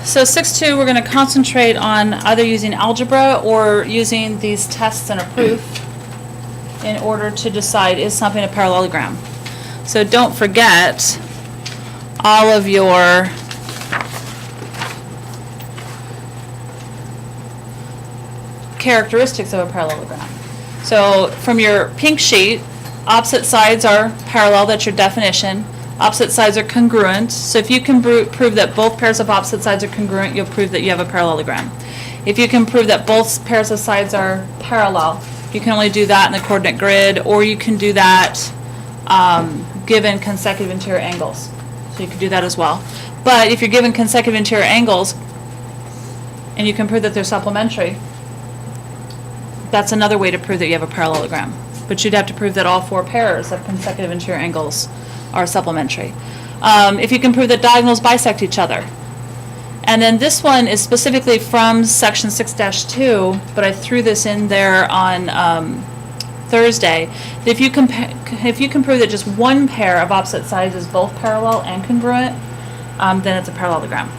So 6.2, we're going to concentrate on either using algebra or using these tests and a proof in order to decide is something a parallelogram. So don't forget all of your characteristics of a parallelogram. So from your pink sheet, opposite sides are parallel, that's your definition. Opposite sides are congruent. So if you can prove that both pairs of opposite sides are congruent, you'll prove that you have a parallelogram. If you can prove that both pairs of sides are parallel, you can only do that in the coordinate grid, or you can do that given consecutive interior angles. So you can do that as well. But if you're given consecutive interior angles, and you can prove that they're supplementary, that's another way to prove that you have a parallelogram. But you'd have to prove that all four pairs of consecutive interior angles are supplementary. If you can prove that diagonals bisect each other. And then this one is specifically from section 6-2, but I threw this in there on Thursday. If you can prove that just one pair of opposite sides is both parallel and congruent, then it's a parallelogram.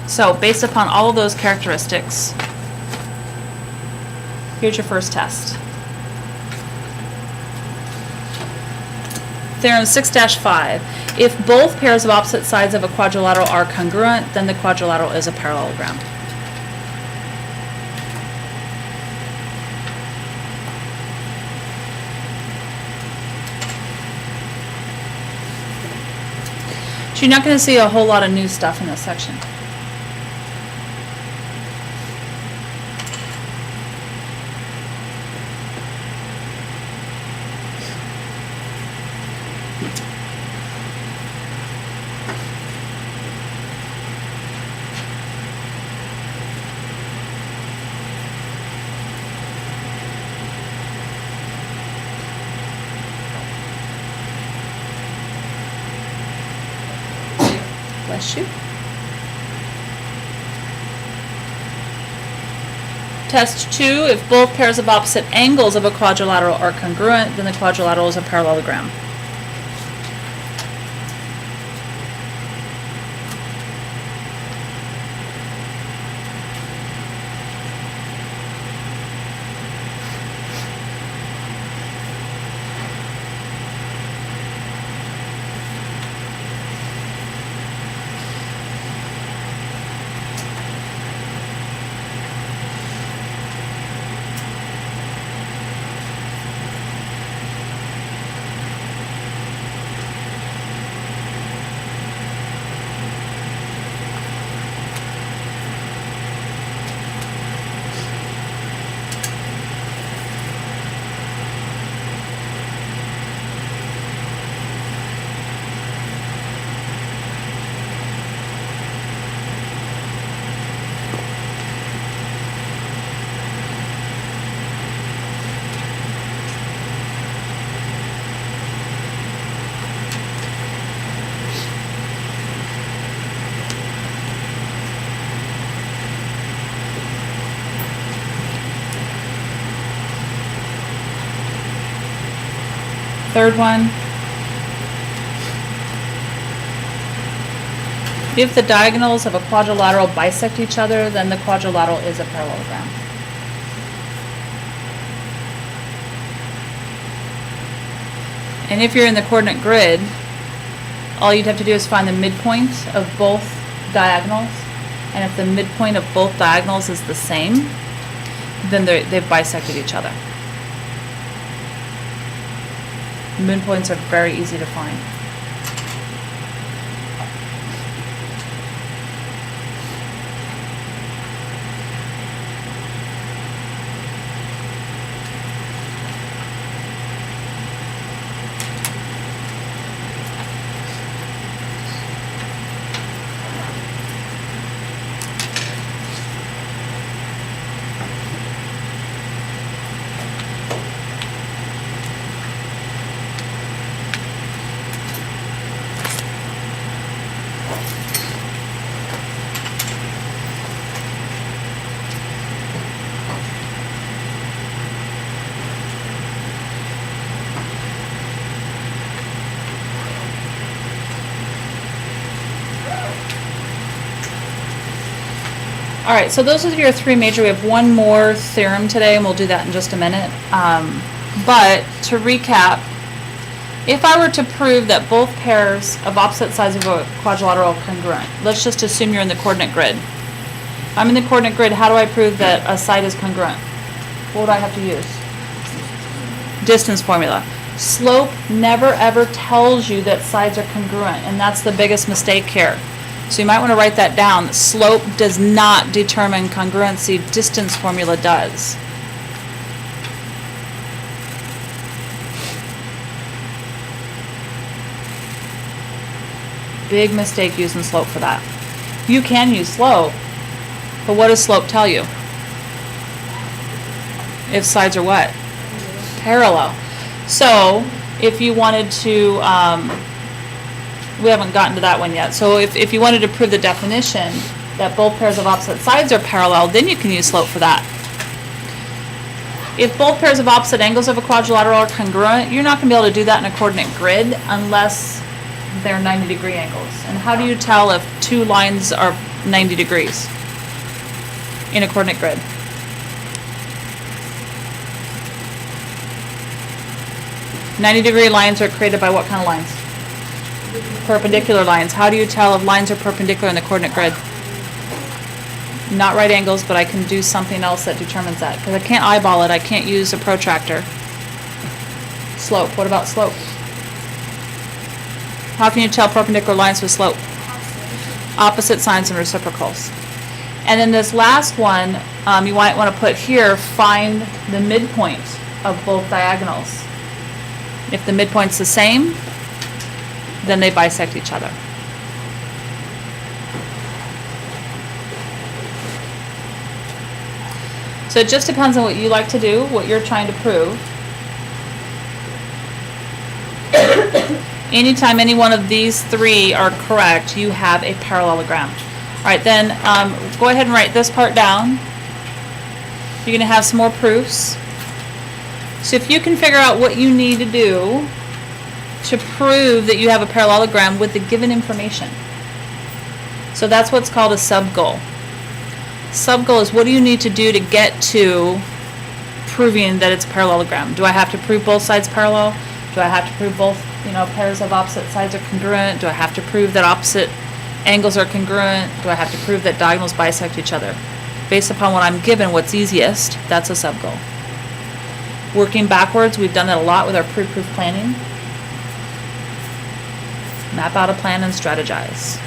So based upon all of those characteristics, here's your first test. Theorem 6-5. If both pairs of opposite sides of a quadrilateral are congruent, then the quadrilateral is a parallelogram. So you're not going to see a whole lot of new stuff in this section. Bless you. Test 2, if both pairs of opposite angles of a quadrilateral are congruent, then the quadrilateral is a parallelogram. Third one, if the diagonals of a quadrilateral bisect each other, then the quadrilateral is a parallelogram. And if you're in the coordinate grid, all you'd have to do is find the midpoint of both diagonals, and if the midpoint of both diagonals is the same, then they've bisected each other. Midpoints are very easy to find. All right, so those are your three major. We have one more theorem today, and we'll do that in just a minute. But to recap, if I were to prove that both pairs of opposite sides of a quadrilateral are congruent, let's just assume you're in the coordinate grid. I'm in the coordinate grid. How do I prove that a side is congruent? What would I have to use? Distance formula. Slope never ever tells you that sides are congruent, and that's the biggest mistake here. So you might want to write that down. Slope does not determine congruency. Distance formula does. Big mistake using slope for that. You can use slope, but what does slope tell you? If sides are what? Parallel. So if you wanted to, we haven't gotten to that one yet. So if you wanted to prove the definition that both pairs of opposite sides are parallel, then you can use slope for that. If both pairs of opposite angles of a quadrilateral are congruent, you're not going to be able to do that in a coordinate grid unless they're 90-degree angles. And how do you tell if two lines are 90 degrees in a coordinate grid? "90-degree lines are created by what kind of lines? Perpendicular lines. How do you tell if lines are perpendicular in the coordinate grid? Not right angles, but I can do something else that determines that. Because I can't eyeball it. I can't use a protractor. Slope. What about slope? How can you tell perpendicular lines with slope? Opposite signs and reciprocals. And then this last one, you might want to put here, find the midpoint of both diagonals. If the midpoint's the same, then they bisect each other. So it just depends on what you like to do, what you're trying to prove. Anytime any one of these three are correct, you have a parallelogram. All right, then go ahead and write this part down. You're going to have some more proofs. So if you can figure out what you need to do to prove that you have a parallelogram with the given information. So that's what's called a sub-goal. Sub-goal is what do you need to do to get to proving that it's a parallelogram. Do I have to prove both sides parallel? Do I have to prove both, pairs of opposite sides are congruent? Do I have to prove that opposite angles are congruent? Do I have to prove that diagonals bisect each other? Based upon what I'm given, what's easiest, that's a sub-goal. Working backwards, we've done that a lot with our pre-proof planning. Map out a plan and strategize.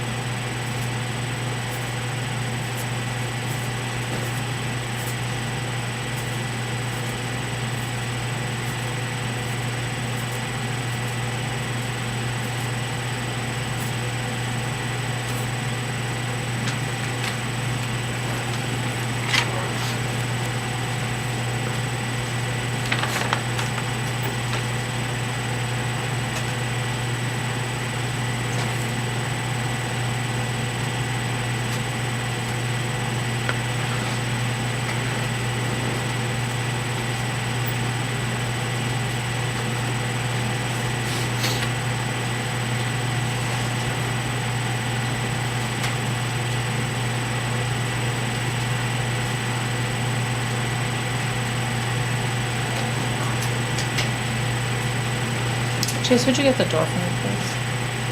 Chase, would you get the door for me, please?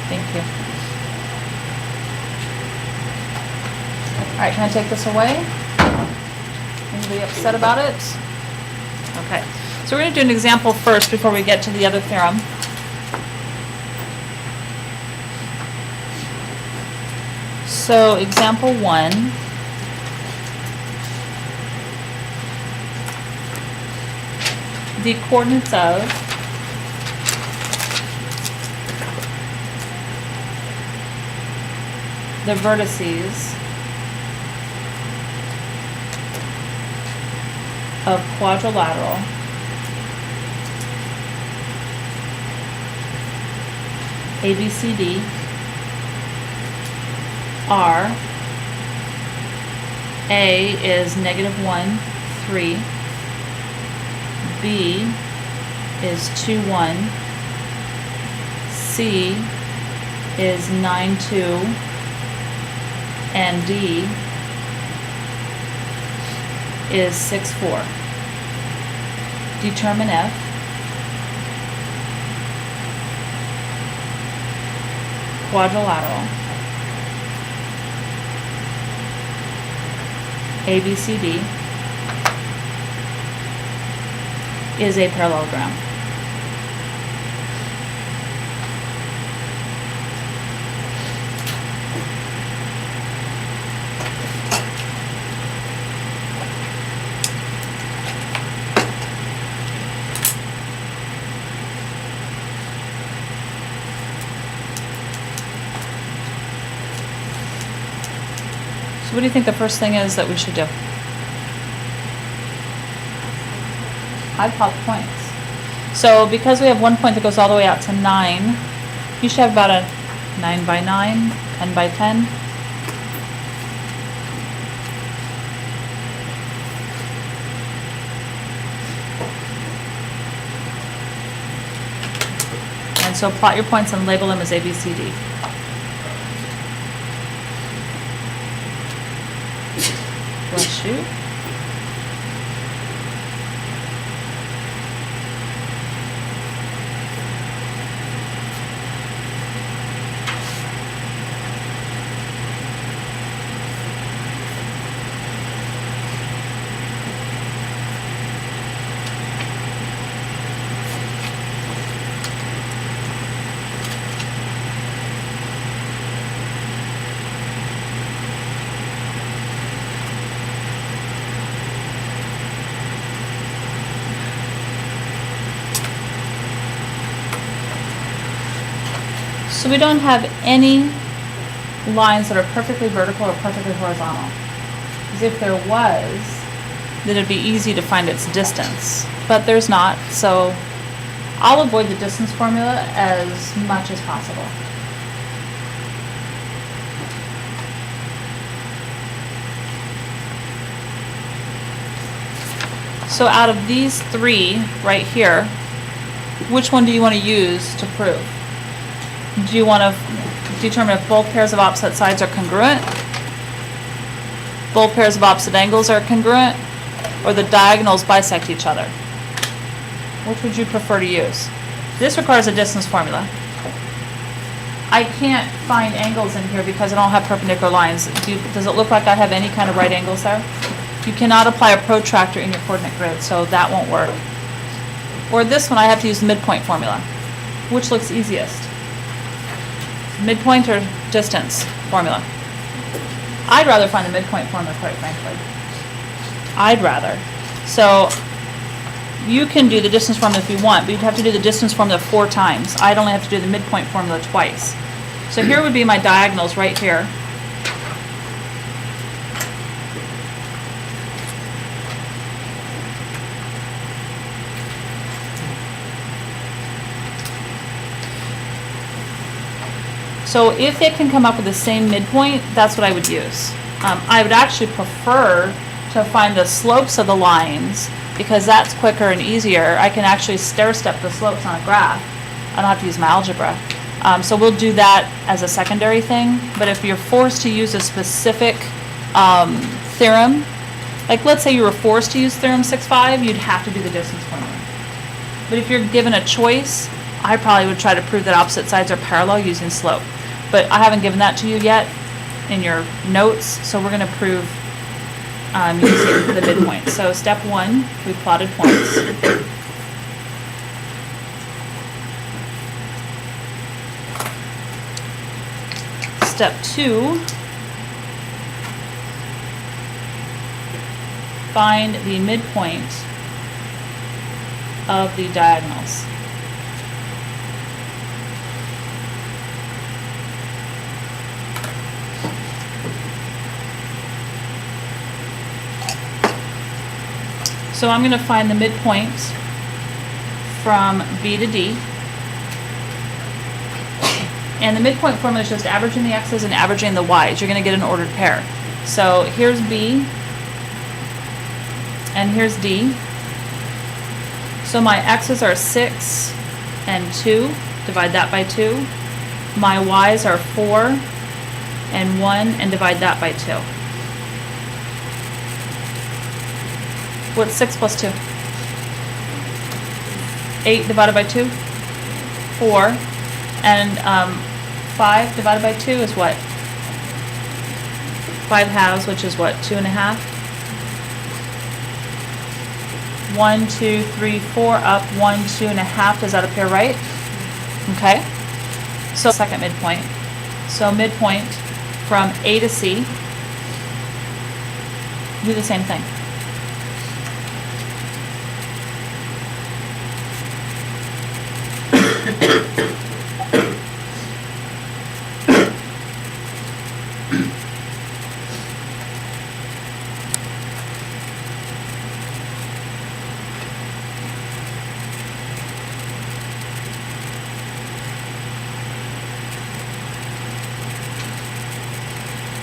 Thank you. All right, can I take this away? Anybody upset about it? Okay, so we're going to do an example first before we get to the other theorem. So example 1. The coordinates of the vertices of quadrilateral ABCD are A is -1, 3, B is 2, 1, C is 9, 2, and D is 6, 4. Determine if quadrilateral ABCD is a parallelogram. So what do you think the first thing is that we should do? I'd plot the points. So because we have one point that goes all the way out to 9, you should have about a 9 by 9, 10 by 10. And so plot your points and label them as A, B, C, D. Bless you. So we don't have any lines that are perfectly vertical or perfectly horizontal. Because if there was, then it'd be easy to find its distance. But there's not, so I'll avoid the distance formula as much as possible. So out of these three right here, which one do you want to use to prove? Do you want to determine if both pairs of opposite sides are congruent, both pairs of opposite angles are congruent, or the diagonals bisect each other? Which would you prefer to use? This requires a distance formula. I can't find angles in here because I don't have perpendicular lines. Does it look like I have any kind of right angles there? You cannot apply a protractor in your coordinate grid, so that won't work. Or this one, I have to use the midpoint formula. Which looks easiest? Midpoint or distance formula? I'd rather find the midpoint formula, quite frankly. I'd rather. So you can do the distance formula if you want, but you'd have to do the distance formula 4 times. I'd only have to do the midpoint formula twice. So here would be my diagonals right here. So if it can come up with the same midpoint, that's what I would use. I would actually prefer to find the slopes of the lines because that's quicker and easier. I can actually stair-step the slopes on a graph. I don't have to use my algebra. So we'll do that as a secondary thing. But if you're forced to use a specific theorem, like let's say you were forced to use theorem 6.5, you'd have to do the distance formula. But if you're given a choice, I probably would try to prove that opposite sides are parallel using slope. But I haven't given that to you yet in your notes, so we're going to prove using the midpoint. So step 1, we plotted points. Step 2, find the midpoint of the diagonals. So I'm going to find the midpoint from B to D. And the midpoint formula is just averaging the x's and averaging the y's. You're going to get an ordered pair. So here's B, and here's D. So my x's are 6 and 2. Divide that by 2. My y's are 4 and 1, and divide that by 2. What's 6 plus 2? 8 divided by 2? 4. And 5 divided by 2 is what? 5 halves, which is what? 2 1/2? 1, 2, 3, 4, up, 1, 2 1/2. Does that appear right? Okay. So second midpoint. So midpoint from A to C. Do the same thing.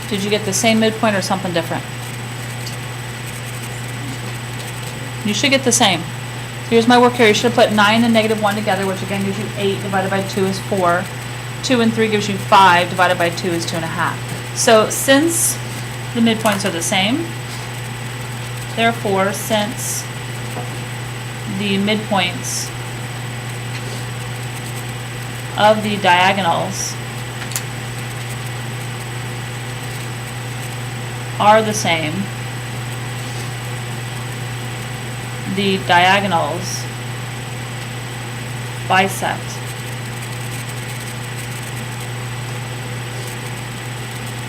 Did you get the same midpoint or something different? You should get the same. So here's my work here. You should have put 9 and -1 together, which again gives you 8 divided by 2 is 4. 2 and 3 gives you 5 divided by 2 is 2 1/2. So since the midpoints are the same, therefore since the midpoints of the diagonals are the same, the diagonals bisect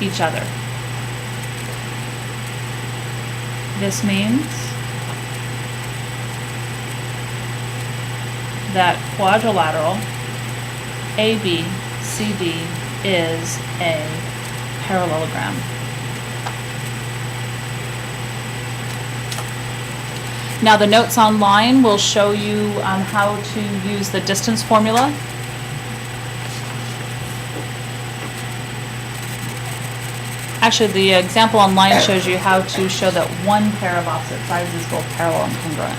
each other. This means that quadrilateral ABCD is a parallelogram. Now the notes online will show you how to use the distance formula. Actually, the example online shows you how to show that one pair of opposite sides is both parallel and congruent,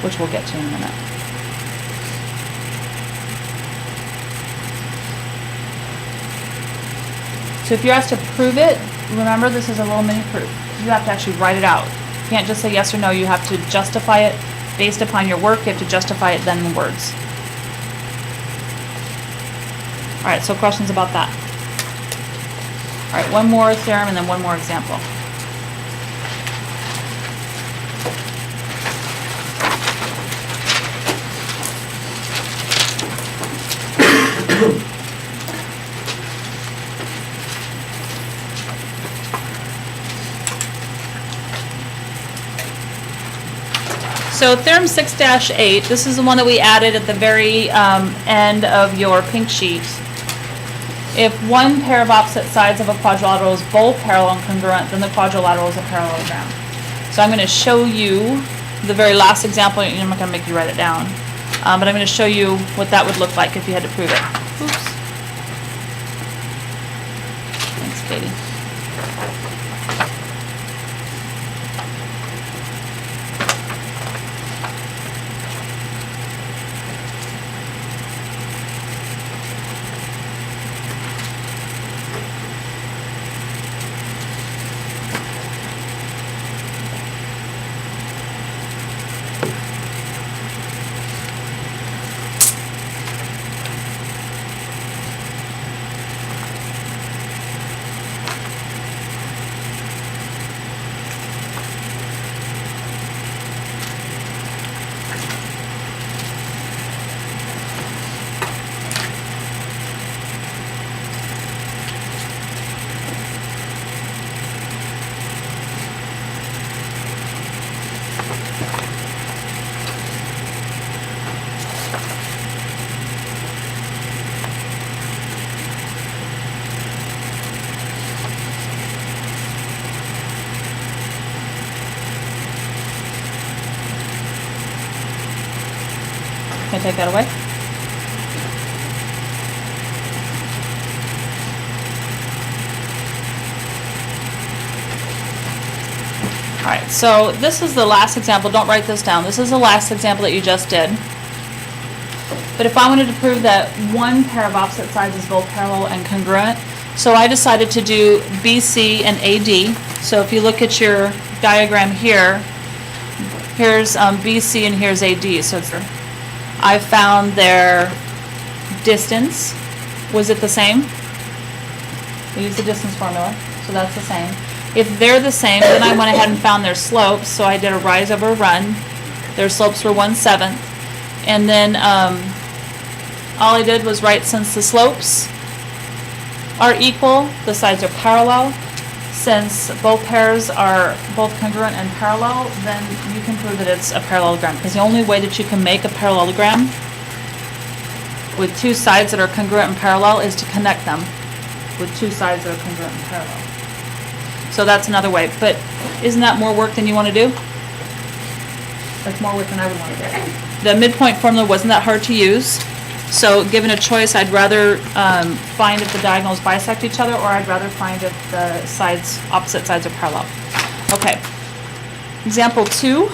which we'll get to in a minute. So if you're asked to prove it, remember this is a little mini proof. You have to actually write it out. You can't just say yes or no. You have to justify it based upon your work. You have to justify it then in words. All right, so questions about that? All right, one more theorem and then one more example. So theorem 6-8, this is the one that we added at the very end of your pink sheet. If one pair of opposite sides of a quadrilateral is both parallel and congruent, then the quadrilateral is a parallelogram. So I'm going to show you the very last example. I'm not going to make you write it down, but I'm going to show you what that would look like if you had to prove it. Oops. Thanks, Katie. Can I take that away? All right, so this is the last example. Don't write this down. This is the last example that you just did. But if I wanted to prove that one pair of opposite sides is both parallel and congruent, so I decided to do BC and AD. So if you look at your diagram here, here's BC and here's AD. So it's, I found their distance. Was it the same? We used the distance formula, so that's the same. If they're the same, then I went ahead and found their slopes. So I did a rise over run. Their slopes were 1/7. And then all I did was write, since the slopes are equal, the sides are parallel. Since both pairs are both congruent and parallel, then you can prove that it's a parallelogram. Because the only way that you can make a parallelogram with two sides that are congruent and parallel is to connect them with two sides that are congruent and parallel. So that's another way. But isn't that more work than you want to do? That's more work than I would want to do. The midpoint formula wasn't that hard to use. So given a choice, I'd rather find if the diagonals bisect each other, or I'd rather find if the sides, opposite sides are parallel. Okay. Example 2.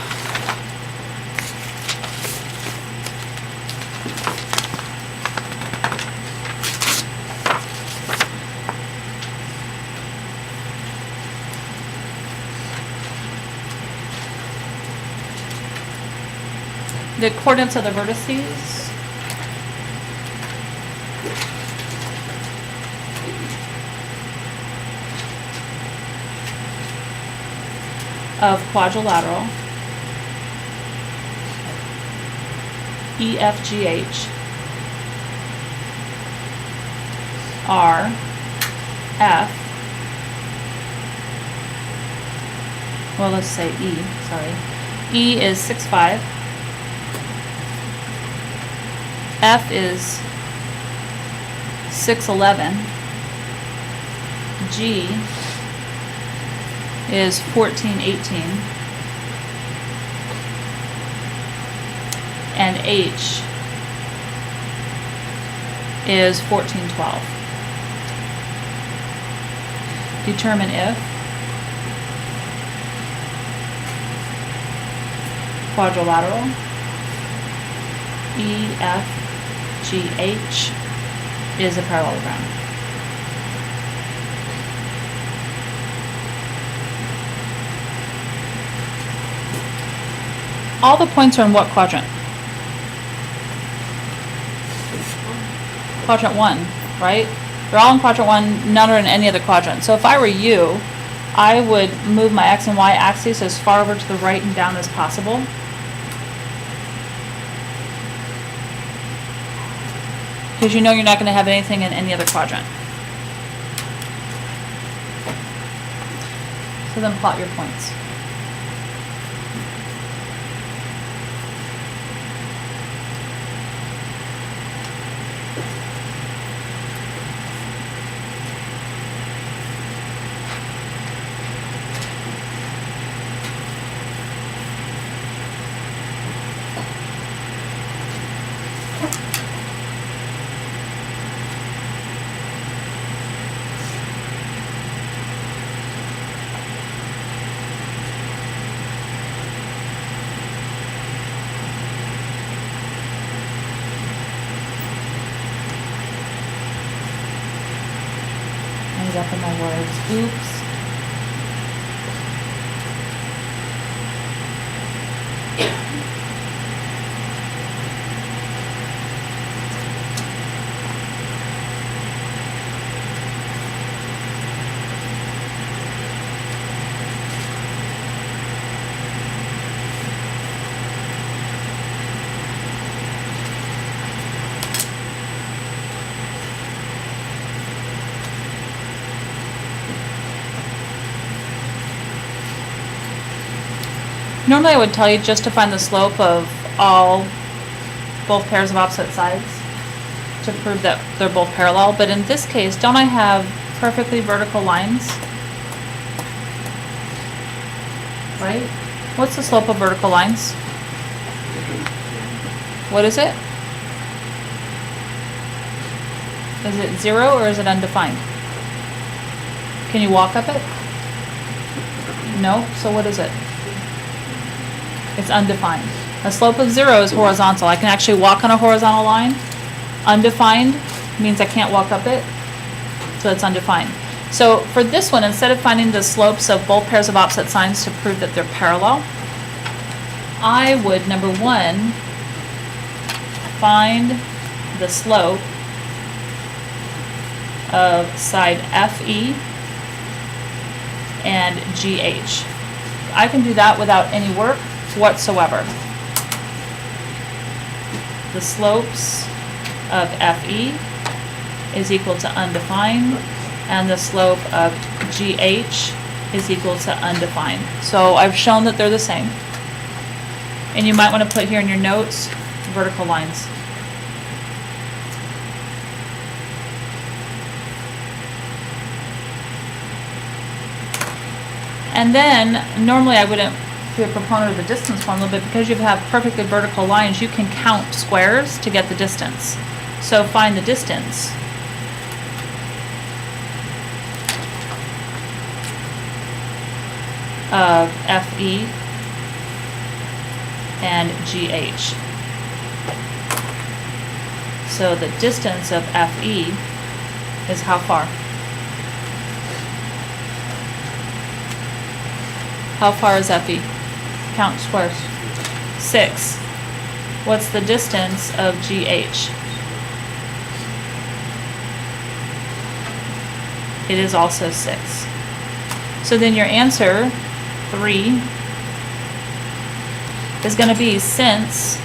The coordinates of the vertices of quadrilateral EFGH are F, well, let's say E, sorry. E is 6'5", F is 6'11", G is 14'18", and H is 14'12". Determine if quadrilateral EFGH is a parallelogram. All the points are in what quadrant? Quadrant 1, right? They're all in quadrant 1, none are in any other quadrant. So if I were you, I would move my x and y axes as far over to the right and down as possible. Because you know you're not going to have anything in any other quadrant. So then plot your points. Up in my words. Oops. Normally I would tell you just to find the slope of both pairs of opposite sides to prove that they're both parallel, but in this case, don't I have perfectly vertical lines? Right? What's the slope of vertical lines? What is it? Is it 0 or is it undefined? Can you walk up it? No? So what is it? It's undefined. A slope of 0 is horizontal. I can actually walk on a horizontal line. Undefined means I can't walk up it, so it's undefined. So for this one, instead of finding the slopes of both pairs of opposite sides to prove that they're parallel, I would, number one, find the slope of side FE and GH. I can do that without any work whatsoever. The slopes of FE is equal to undefined, and the slope of GH is equal to undefined. So I've shown that they're the same. And you might want to put here in your notes vertical lines. And then, normally I wouldn't be a proponent of the distance formula, but because you have perfectly vertical lines, you can count squares to get the distance. So find the distance of FE and GH. So the distance of FE is how far? How far is FE? Count squares. 6. What's the distance of GH? It is also 6. So then your answer, 3, is going to be, since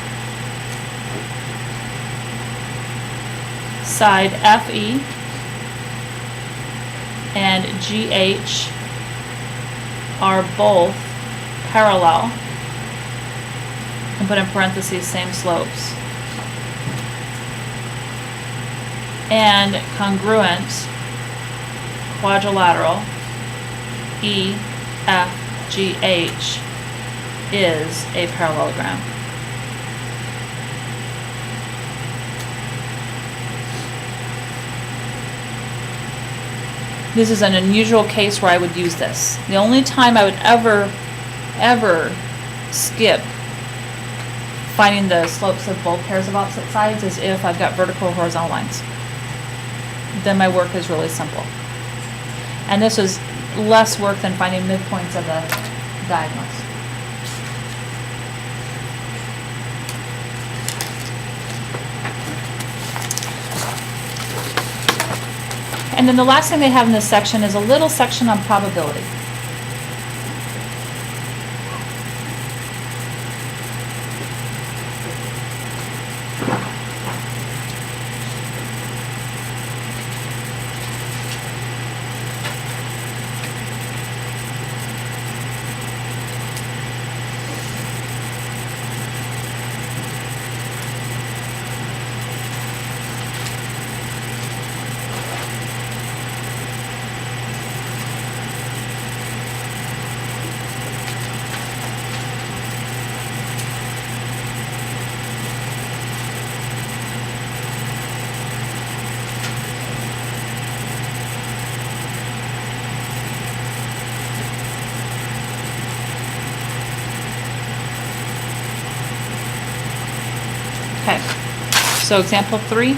side FE and GH are both parallel, and put in parentheses same slopes, and congruent, quadrilateral, EFGH is a parallelogram. This is an unusual case where I would use this. The only time I would ever skip finding the slopes of both pairs of opposite sides is if I've got vertical or horizontal lines. Then my work is really simple. And this is less work than finding midpoints of the diagonals. And then the last thing they have in this section is a little section on probability. Okay, so example 3.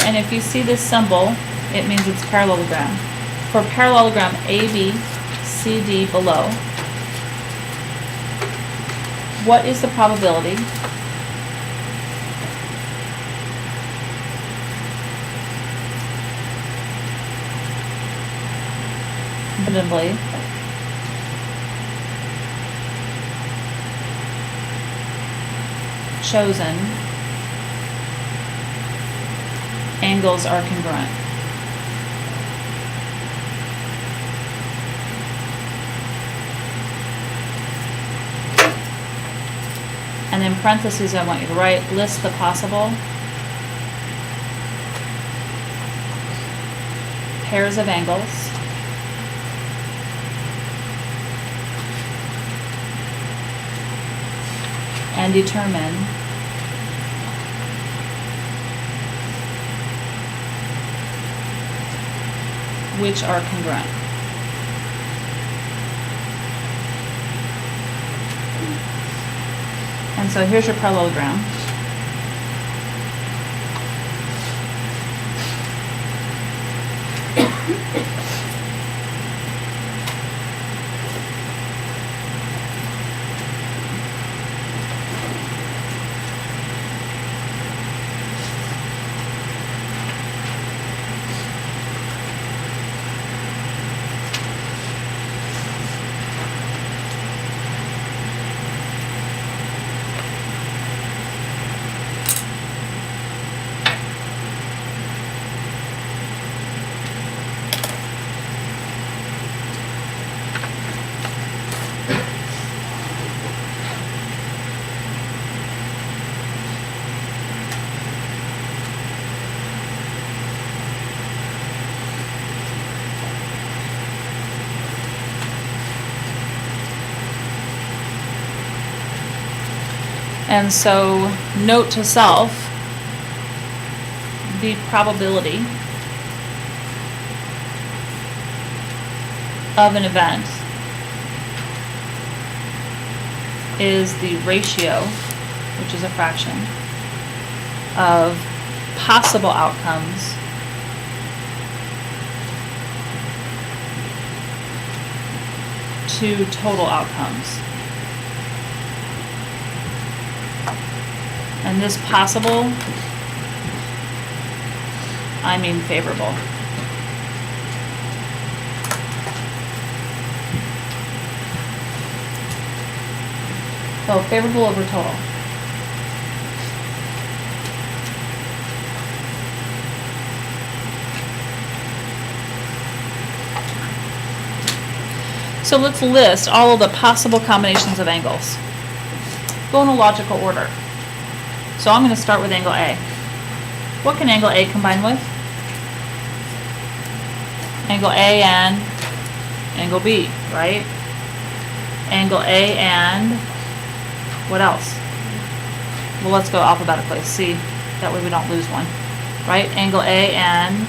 And if you see this symbol, it means it's parallelogram. For parallelogram AB, CD below, what is the probability randomly chosen angles are congruent? And in parentheses, I want you to write, list the possible pairs of angles and determine which are congruent. And so here's your parallelogram. And so, note to self, the probability of an event is the ratio, which is a fraction, of possible outcomes to total outcomes. And this possible, I mean favorable. So favorable over total. So let's list all of the possible combinations of angles. Go in a logical order. So I'm going to start with angle A. What can angle A combine with? Angle A and angle B, right? Angle A and what else? Well, let's go alphabetically. C. That way we don't lose one. Right? Angle A and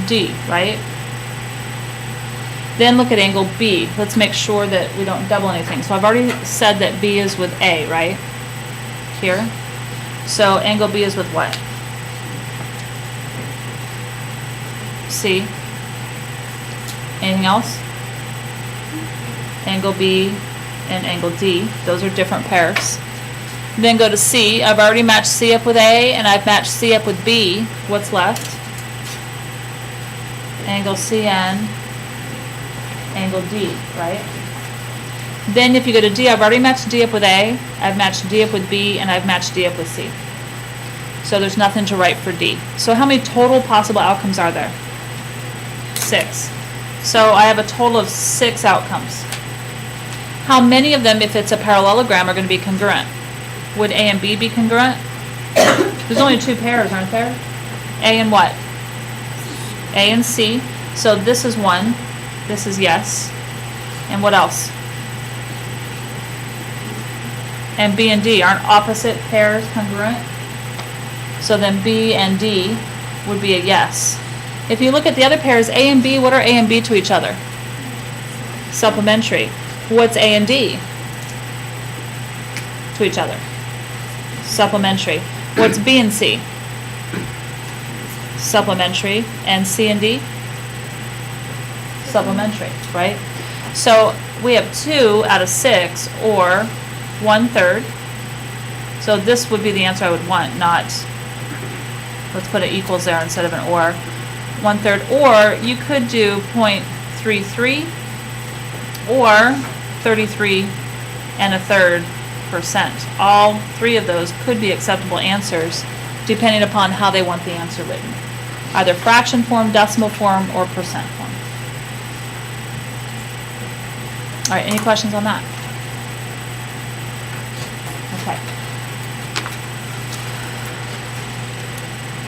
D, right? Then look at angle B. Let's make sure that we don't double anything. So I've already said that B is with A, right? Here. So angle B is with what? C. Anything else? Angle B and angle D. Those are different pairs. Then go to C. I've already matched C up with A and I've matched C up with B. What's left? Angle C and angle D, right? Then if you go to D, I've already matched D up with A, I've matched D up with B, and I've matched D up with C. So there's nothing to write for D. So how many total possible outcomes are there? 6. So I have a total of 6 outcomes. How many of them, if it's a parallelogram, are going to be congruent? Would A and B be congruent? There's only 2 pairs, aren't there? A and what? A and C. So this is 1. This is yes. And what else? And B and D aren't opposite pairs congruent? So then B and D would be a yes. If you look at the other pairs, A and B, what are A and B to each other? Supplementary. What's A and D to each other? Supplementary. What's B and C? Supplementary. And C and D? Supplementary, right? So we have 2 out of 6, or 1/3. So this would be the answer I would want, not, let's put an equals there instead of an or. 1/3, or you could do 0.33 or 33 1/3%. All 3 of those could be acceptable answers depending upon how they want the answer written. Either fraction form, decimal form, or percent form. All right, any questions on that? Okay.